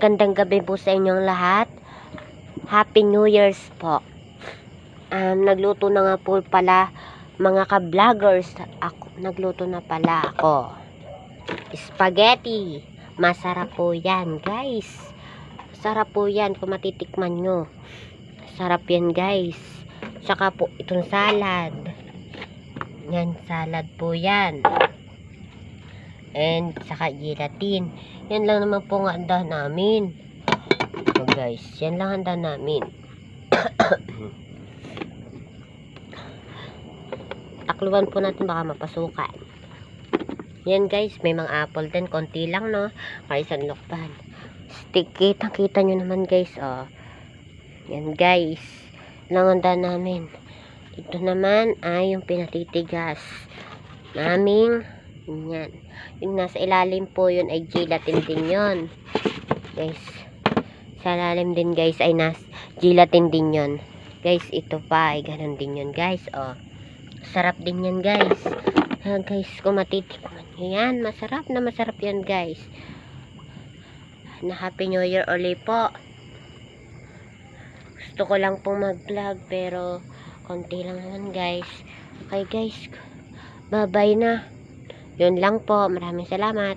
Magandang gabi po sa inyong lahat. Happy New Year's po. Nagluto na nga po pala mga ka-vloggers. Nagluto na pala ako. Spaghetti. Masarap po yan, guys. Sarap po yan kung matitikman nyo. Sarap yan, guys. Tsaka po itong salad. Yan, salad po yan. And saka gelatin. Yan lang naman po nga handa namin. So guys, yan lang handa namin. Takluban po natin baka mapasukan. Yan guys, may mga apple din. Konti lang no. Kaya isang lokban. Stick, kita nyo naman guys. Oh. Yan guys. Lang handa namin. Ito naman ay yung pinatitigas naming yan. Yung nasa ilalim po yun ay gelatin din yun. Guys. Sa ilalim din guys ay gelatin din yun. Guys, ito pa ay ganun din yun guys. Oh. Sarap din yan guys. Guys, kung matitikman nyo yan, masarap yan guys. Na Happy New Year ulit po. Gusto ko lang pong mag-vlog pero konti lang naman guys. Okay guys. Bye bye na. Yun lang po. Maraming salamat.